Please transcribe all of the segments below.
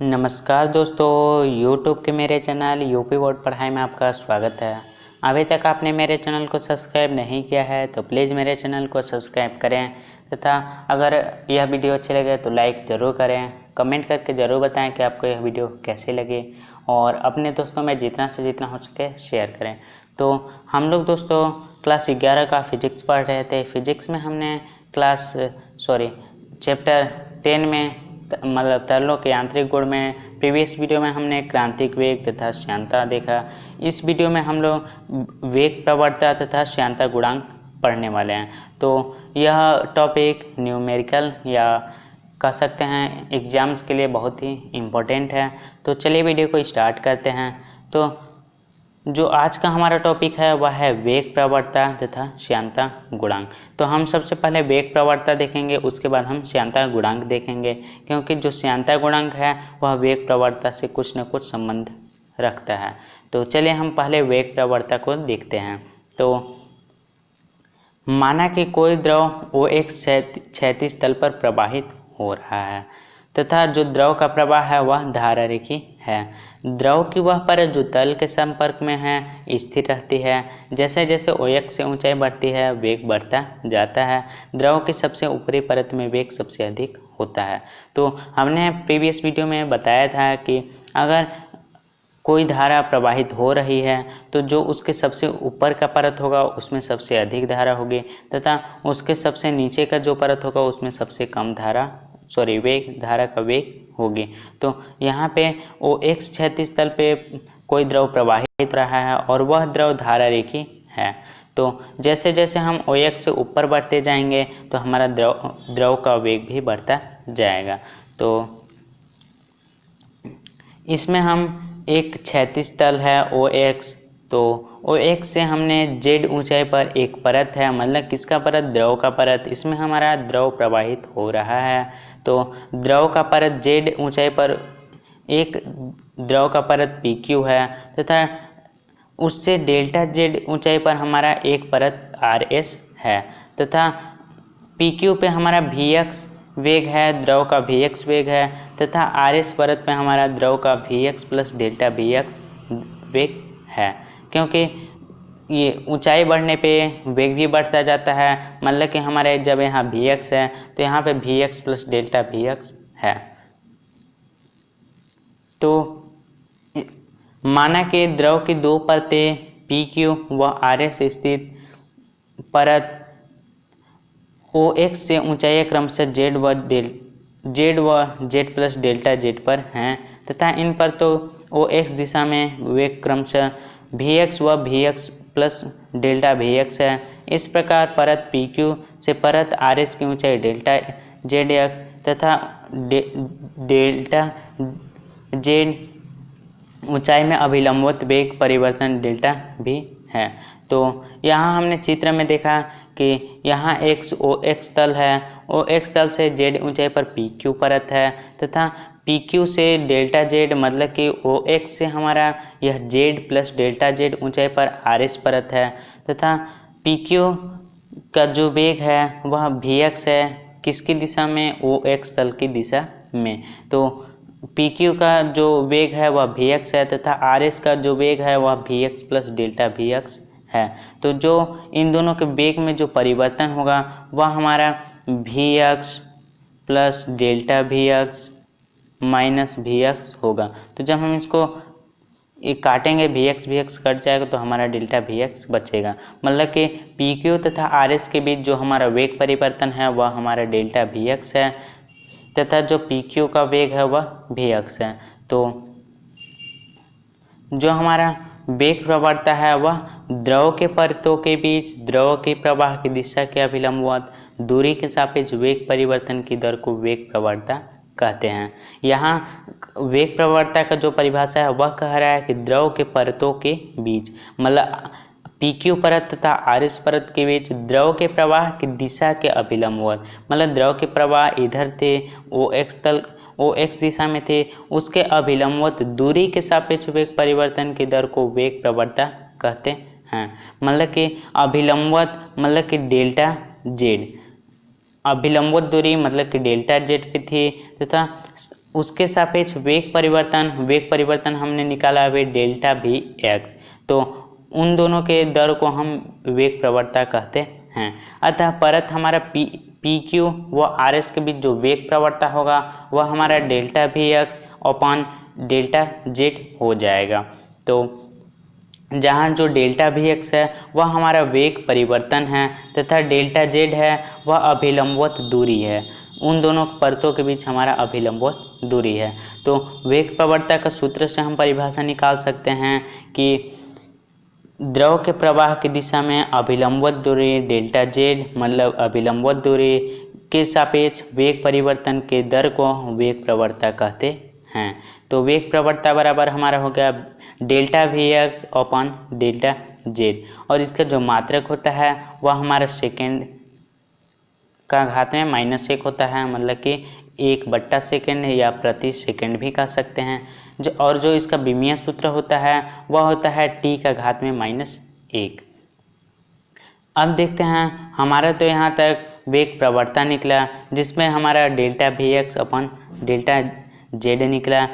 नमस्कार दोस्तों, YouTube के मेरे चैनल यूपी बोर्ड पढ़ाई में आपका स्वागत है। अभी तक आपने मेरे चैनल को सब्सक्राइब नहीं किया है तो प्लीज़ मेरे चैनल को सब्सक्राइब करें तथा अगर यह वीडियो अच्छी लगे तो लाइक ज़रूर करें। कमेंट करके ज़रूर बताएं कि आपको यह वीडियो कैसी लगी और अपने दोस्तों में जितना से जितना हो सके शेयर करें। तो हम लोग दोस्तों क्लास 11 का फिजिक्स पढ़ रहे थे। फिजिक्स में हमने चैप्टर 10 में मतलब तरलों के यांत्रिक गुण में प्रीवियस वीडियो में हमने क्रांतिक वेग तथा श्यानता देखा। इस वीडियो में हम लोग वेग प्रवणता तथा श्यानता गुणांक पढ़ने वाले हैं। तो यह टॉपिक न्यूमेरिकल या कह सकते हैं एग्जाम्स के लिए बहुत ही इम्पोर्टेंट है। तो चलिए वीडियो को स्टार्ट करते हैं। तो जो आज का हमारा टॉपिक है वह है वेग प्रवणता तथा श्यानता गुणांक। तो हम सबसे पहले वेग प्रवणता देखेंगे, उसके बाद हम श्यानता गुणांक देखेंगे, क्योंकि जो श्यानता गुणांक है वह वेग प्रवणता से कुछ न कुछ संबंध रखता है। तो चलिए हम पहले वेग प्रवणता को देखते हैं। तो माना कि कोई द्रव वो एक क्षैतिज तल पर प्रवाहित हो रहा है तथा जो द्रव का प्रवाह है वह धारारेखी है। द्रव की वह परत जो तल के संपर्क में है स्थिर रहती है। जैसे जैसे OX से ऊंचाई बढ़ती है वेग बढ़ता जाता है। द्रव की सबसे ऊपरी परत में वेग सबसे अधिक होता है। तो हमने प्रीवियस वीडियो में बताया था कि अगर कोई धारा प्रवाहित हो रही है तो जो उसके सबसे ऊपर का परत होगा उसमें सबसे अधिक धारा होगी तथा उसके सबसे नीचे का जो परत होगा उसमें सबसे कम धारा का वेग होगी। तो यहाँ पे OX क्षैतिज तल पे कोई द्रव प्रवाहित रहा है और वह द्रव धारारेखी है। तो जैसे जैसे हम OX से ऊपर बढ़ते जाएंगे तो हमारा द्रव का वेग भी बढ़ता जाएगा। तो इसमें हम एक क्षैतिज तल है OX, तो OX से हमने Z ऊंचाई पर एक परत है, मतलब किसका परत? द्रव का परत। इसमें हमारा द्रव प्रवाहित हो रहा है। तो द्रव का परत Z ऊंचाई पर एक द्रव का परत PQ है तथा उससे डेल्टा Z ऊंचाई पर हमारा एक परत RS है तथा PQ पे हमारा VX वेग है, द्रव का VX वेग है तथा RS परत पे हमारा द्रव का VX प्लस डेल्टा VX वेग है। क्योंकि ये ऊंचाई बढ़ने पे वेग भी बढ़ता जाता है, मतलब कि हमारे जब यहाँ VX है तो यहाँ पे VX प्लस डेल्टा VX है। तो माना कि द्रव की दो परतें PQ व RS स्थित परत OX से ऊंचाई क्रमशः Z व Z प्लस डेल्टा Z पर हैं तथा इन पर तो OX दिशा में वेग क्रमशः VX व VX प्लस डेल्टा VX है। इस प्रकार परत PQ से परत RS की ऊंचाई डेल्टा ZX तथा डेल्टा Z ऊंचाई में अभिलंबवत वेग परिवर्तन डेल्टा भी है। तो यहाँ हमने चित्र में देखा कि यहाँ एक OX तल है, OX तल से Z ऊंचाई पर PQ परत है तथा PQ से डेल्टा Z मतलब कि OX से हमारा यह Z प्लस डेल्टा Z ऊंचाई पर RS परत है तथा PQ का जो वेग है वह VX है, किसकी दिशा में? OX तल की दिशा में। तो PQ का जो वेग है वह VX है तथा RS का जो वेग है वह VX प्लस डेल्टा VX है। तो जो इन दोनों के वेग में जो परिवर्तन होगा वह हमारा VX plus delta VX minus VX होगा। तो जब हम इसको काटेंगे VX कट जाएगा तो हमारा डेल्टा VX बचेगा, मतलब कि PQ तथा RS के बीच जो हमारा वेग परिवर्तन है वह हमारा डेल्टा VX है तथा जो PQ का वेग है वह VX है। तो जो हमारा वेग प्रवणता है वह द्रव के परतों के बीच द्रव के प्रवाह की दिशा के अभिलंबवत दूरी के सापेक्ष वेग परिवर्तन की दर को वेग प्रवणता कहते हैं। यहाँ वेग प्रवणता का जो परिभाषा है वह कह रहा है कि द्रव के परतों के बीच, मतलब PQ परत तथा RS परत के बीच द्रव के प्रवाह की दिशा के अभिलंबवत, मतलब द्रव के प्रवाह इधर थे, OX दिशा में थे, उसके अभिलंबवत दूरी के सापेक्ष वेग परिवर्तन की दर को वेग प्रवणता कहते हैं। मतलब कि अभिलंबवत मतलब कि डेल्टा Z, अभिलंबवत दूरी मतलब कि डेल्टा Z पे थी तथा उसके सापेक्ष वेग परिवर्तन हमने निकाला अभी डेल्टा वी एक्स, तो उन दोनों के दर को हम वेग प्रवणता कहते हैं। अतः परत हमारा पी क्यू व आर एस के बीच जो वेग प्रवणता होगा वह हमारा delta we x upon delta Z हो जाएगा। तो जहाँ जो डेल्टा वी एक्स है वह हमारा वेग परिवर्तन है तथा डेल्टा जेड है वह अभिलंबवत दूरी है, उन दोनों परतों के बीच हमारा अभिलंबवत दूरी है। तो वेग प्रवणता का सूत्र से हम परिभाषा निकाल सकते हैं कि द्रव के प्रवाह की दिशा में अभिलंबवत दूरी डेल्टा जेड मतलब अभिलंबवत दूरी के सापेक्ष वेग परिवर्तन के दर को वेग प्रवणता कहते हैं। तो वेग प्रवणता बराबर हमारा हो गया delta we x upon delta Z, और इसका जो मात्रक होता है वह हमारा सेकेंड का घात में -1 होता है, मतलब कि 1/सेकेंड या प्रति सेकेंड भी कह सकते हैं। जो इसका विमीय सूत्र होता है वह होता है t का घात में -1। अब देखते हैं हमारा तो यहाँ तक वेग प्रवणता निकला जिसमें हमारा delta we x upon delta Z निकला।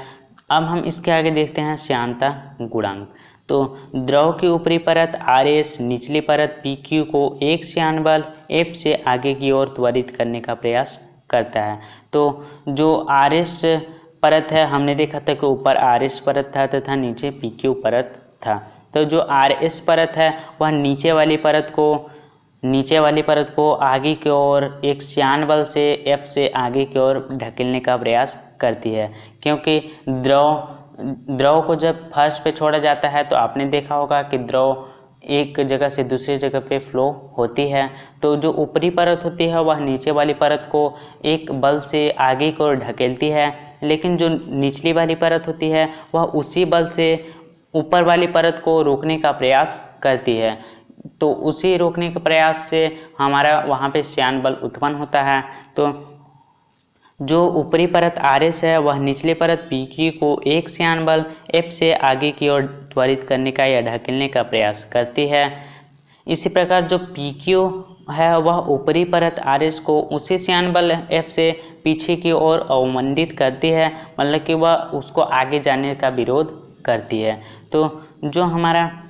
अब हम इसके आगे देखते हैं श्यानता गुणांक। तो द्रव की ऊपरी परत आर एस निचली परत पी क्यू को एक श्यान बल एफ से आगे की ओर त्वरित करने का प्रयास करता है। तो जो आर एस परत है हमने देखा था कि ऊपर आर एस परत था तथा नीचे पी क्यू परत था। तो जो आर एस परत है वह नीचे वाली परत को आगे की ओर एक श्यान बल से एफ से आगे की ओर ढकेलने का प्रयास करती है, क्योंकि द्रव को जब फर्श पे छोड़ा जाता है तो आपने देखा होगा कि द्रव एक जगह से दूसरी जगह पे फ्लो होती है। तो जो ऊपरी परत होती है वह नीचे वाली परत को एक बल से आगे की ओर ढकेलती है, लेकिन जो निचली वाली परत होती है वह उसी बल से ऊपर वाली परत को रोकने का प्रयास करती है। तो उसी रोकने के प्रयास से हमारा वहाँ पे श्यान बल उत्पन्न होता है। तो जो ऊपरी परत आर एस है वह निचली परत पी क्यू को एक श्यान बल एफ से आगे की ओर त्वरित करने का या ढकेलने का प्रयास करती है। इसी प्रकार जो पी क्यू है वह ऊपरी परत आर एस को उसी श्यान बल एफ से पीछे की ओर अवमंदित करती है, मतलब कि वह उसको आगे जाने का विरोध करती है। तो जो हमारा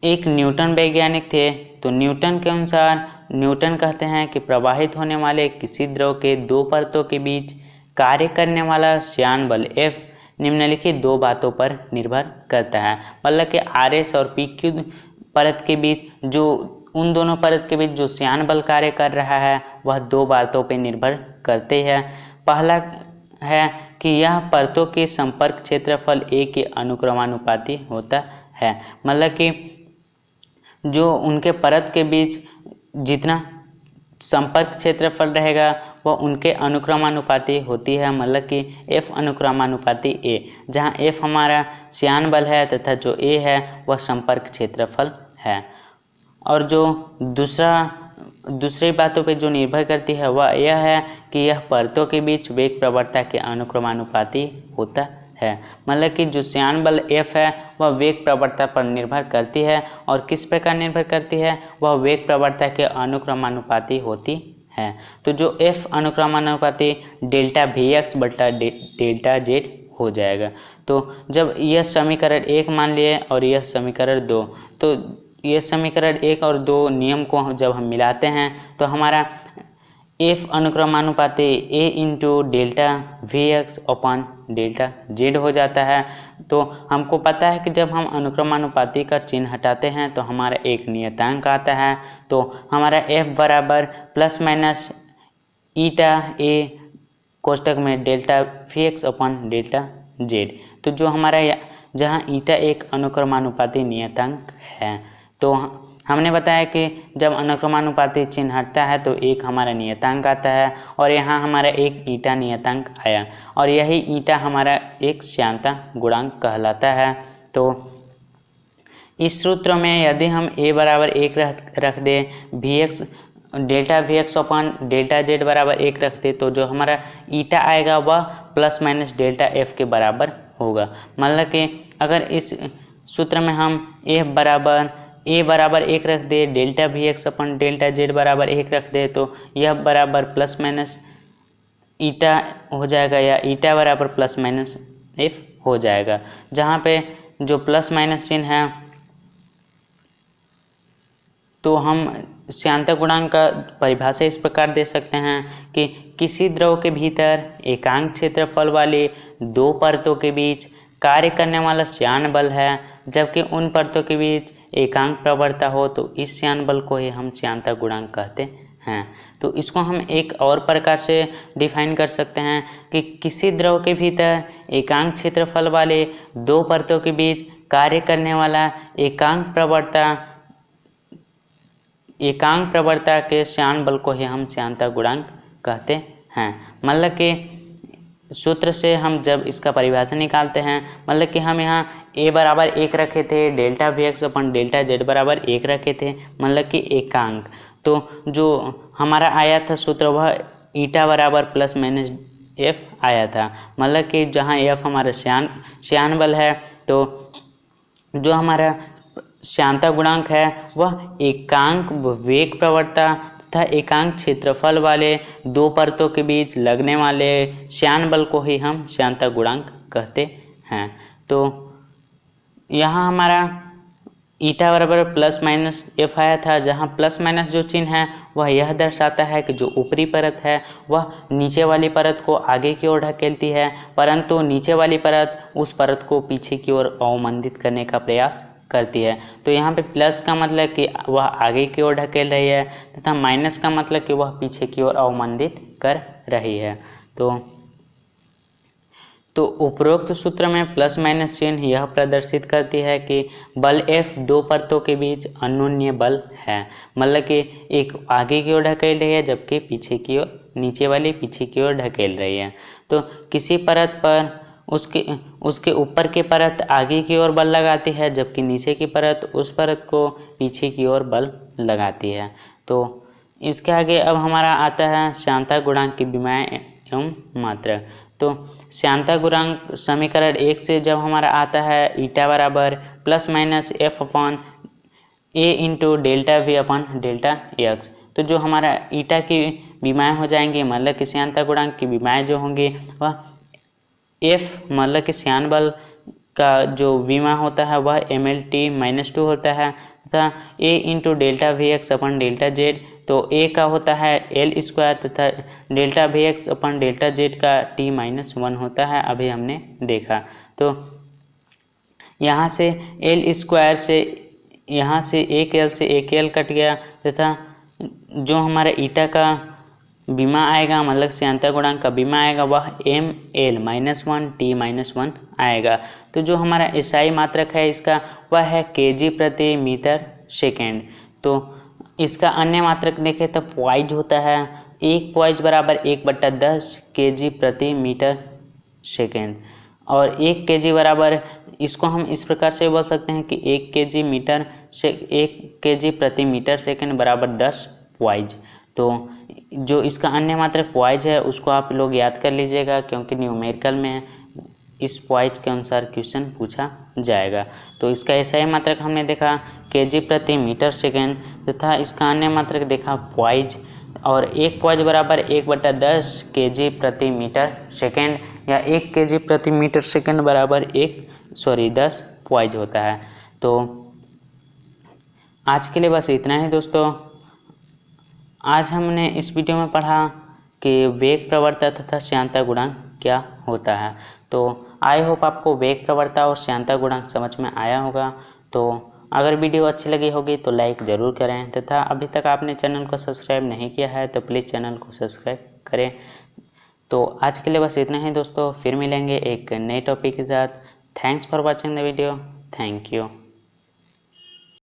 एक न्यूटन वैज्ञानिक थे, तो न्यूटन के अनुसार न्यूटन कहते हैं कि प्रवाहित होने वाले किसी द्रव के दो परतों के बीच कार्य करने वाला श्यान बल F निम्नलिखित दो बातों पर निर्भर करता है। मतलब कि आर एस और पी क्यू परत के बीच उन दोनों परत के बीच जो श्यान बल कार्य कर रहा है वह दो बातों पर निर्भर करते हैं। पहला है कि यह परतों के संपर्क क्षेत्रफल A के अनुक्रमानुपाती होता है, मतलब कि जो उनके परत के बीच जितना संपर्क क्षेत्रफल रहेगा वह उनके अनुक्रमानुपाती होती है, मतलब कि F अनुक्रमानुपाती A, जहाँ F हमारा श्यान बल है तथा जो A है वह संपर्क क्षेत्रफल है। और जो दूसरी बातों पे जो निर्भर करती है वह यह है कि यह परतों के बीच वेग प्रवणता के अनुक्रमानुपाती होता है, मतलब कि जो श्यान बल F है वह वेग प्रवणता पर निर्भर करती है। और किस प्रकार निर्भर करती है, वह वेग प्रवणता के अनुक्रमानुपाती होती है। तो जो F अनुक्रमानुपाती डेल्टा वी एक्स बटा डेल्टा जेड हो जाएगा। तो जब यह समीकरण 1 मान लिए और यह समीकरण 2, तो यह समीकरण 1 और 2 नियम को जब हम मिलाते हैं तो हमारा F अनुक्रमानुपाती A into delta we x upon delta Z हो जाता है। तो हमको पता है कि जब हम अनुक्रमानुपाती का चिन्ह हटाते हैं तो हमारा एक नियतांक आता है। तो हमारा F बराबर प्लस माइनस ईटा A कोष्टक में delta we x upon delta Z. तो जो हमारा जहाँ ईटा एक अनुक्रमानुपाती नियतांक है, तो हमने बताया कि जब अनुक्रमानुपाती चिन्ह हटता है तो एक हमारा नियतांक आता है और यहाँ हमारा एक ईटा नियतांक आया, और यही ईटा हमारा एक श्यानता गुणांक कहलाता है। तो इस सूत्र में यदि हम A बराबर 1 रख दें, delta we x upon delta Z बराबर 1 रख दे, तो जो हमारा ईटा आएगा वह प्लस माइनस डेल्टा एफ के बराबर होगा। मतलब कि अगर इस सूत्र में हम A बराबर 1 रख दे, delta we x upon delta Z बराबर 1 रख दे, तो यह बराबर प्लस माइनस ईटा हो जाएगा या ईटा बराबर प्लस माइनस एफ हो जाएगा, जहाँ पे जो प्लस माइनस चिन्ह है तो हम श्यानता गुणांक का परिभाषा इस प्रकार दे सकते हैं कि किसी द्रव के भीतर एकांक क्षेत्रफल वाले दो परतों के बीच कार्य करने वाला श्यान बल है, जबकि उन परतों के बीच एकांक प्रवणता हो तो इस श्यान बल को ही हम श्यानता गुणांक कहते हैं। तो इसको हम एक और प्रकार से डिफाइन कर सकते हैं कि किसी द्रव के भीतर एकांक क्षेत्रफल वाले दो परतों के बीच कार्य करने वाला एकांक प्रवणता के श्यान बल को ही हम श्यानता गुणांक कहते हैं। मतलब कि सूत्र से हम जब इसका परिभाषा निकालते हैं, मतलब कि हम यहाँ a बराबर 1 रखे थे, delta we x upon delta Z बराबर 1 रखे थे, मतलब कि एकांक। तो जो हमारा आया था सूत्र वह ईटा बराबर प्लस माइनस एफ आया था, मतलब कि जहाँ एफ हमारा श्यान बल है तो जो हमारा श्यानता गुणांक है वह एकांक वेग प्रवणता तथा एकांक क्षेत्रफल वाले दो परतों के बीच लगने वाले श्यान बल को ही हम श्यानता गुणांक कहते हैं। तो यहाँ हमारा ईटा बराबर प्लस माइनस एफ आया था, जहाँ प्लस माइनस जो चिन्ह है वह यह दर्शाता है कि जो ऊपरी परत है वह नीचे वाली परत को आगे की ओर ढकेलती है, परंतु नीचे वाली परत उस परत को पीछे की ओर अवमंदित करने का प्रयास करती है। तो यहाँ पे प्लस का मतलब कि वह आगे की ओर ढकेल रही है तथा माइनस का मतलब कि वह पीछे की ओर अवमंदित कर रही है। तो उपरोक्त सूत्र में प्लस माइनस चिन्ह यह प्रदर्शित करती है कि बल F दो परतों के बीच अन्योन्य बल है, मतलब कि एक आगे की ओर ढकेल रही है जबकि पीछे की ओर नीचे वाली पीछे की ओर ढकेल रही है। तो किसी परत पर उसके ऊपर की परत आगे की ओर बल लगाती है, जबकि नीचे की परत उस परत को पीछे की ओर बल लगाती है। तो इसके आगे अब हमारा आता है श्यानता गुणांक की विमाएं एवं मात्रक। तो श्यानता गुणांक समीकरण 1 से जब हमारा आता है ईटा बराबर plus minus F upon A into delta V upon delta X, तो जो हमारा ईटा की विमाएं हो जाएंगी, मतलब कि श्यानता गुणांक की विमाएं जो होंगी वह एफ मतलब कि श्यान बल का जो विमा होता है वह MLT-2 होता है तथा ए into delta we x upon delta Z, तो ए का होता है L स्क्वायर तथा delta we x upon delta Z का T-1 होता है, अभी हमने देखा। तो यहाँ से L स्क्वायर से यहाँ से एक L से एक L कट गया तथा जो हमारा ईटा का बीमा आएगा मतलब श्यानता गुणांक का बीमा आएगा वह ML-1 T-1 आएगा। तो जो हमारा SI मात्रक है इसका वह है kg प्रति मीटर सेकेंड। तो इसका अन्य मात्रक देखें तो पॉइज होता है, एक पॉइज बराबर 1/10 kg प्रति मीटर सेकेंड, और 1 kg बराबर इसको हम इस प्रकार से बोल सकते हैं कि 1 kg प्रति मीटर सेकेंड बराबर 10 पॉइज। तो जो इसका अन्य मात्रक पॉइज है उसको आप लोग याद कर लीजिएगा, क्योंकि न्यूमेरिकल में इस पॉइज के अनुसार क्वेश्चन पूछा जाएगा। तो इसका SI मात्रक हमने देखा kg प्रति मीटर सेकेंड तथा इसका अन्य मात्रक देखा पॉइज, और एक पॉइज बराबर 1/10 kg प्रति मीटर सेकेंड या 1 kg प्रति मीटर सेकेंड बराबर 10 पॉइज होता है। तो आज के लिए बस इतना ही दोस्तों। आज हमने इस वीडियो में पढ़ा कि वेग प्रवणता तथा श्यानता गुणांक क्या होता है। तो आई होप आपको वेग प्रवणता और श्यानता गुणांक समझ में आया होगा। तो अगर वीडियो अच्छी लगी होगी तो लाइक ज़रूर करें तथा अभी तक आपने चैनल को सब्सक्राइब नहीं किया है तो प्लीज़ चैनल को सब्सक्राइब करें। तो आज के लिए बस इतना ही दोस्तों, फिर मिलेंगे एक नए टॉपिक के साथ। Thanks for watching the video. Thank you.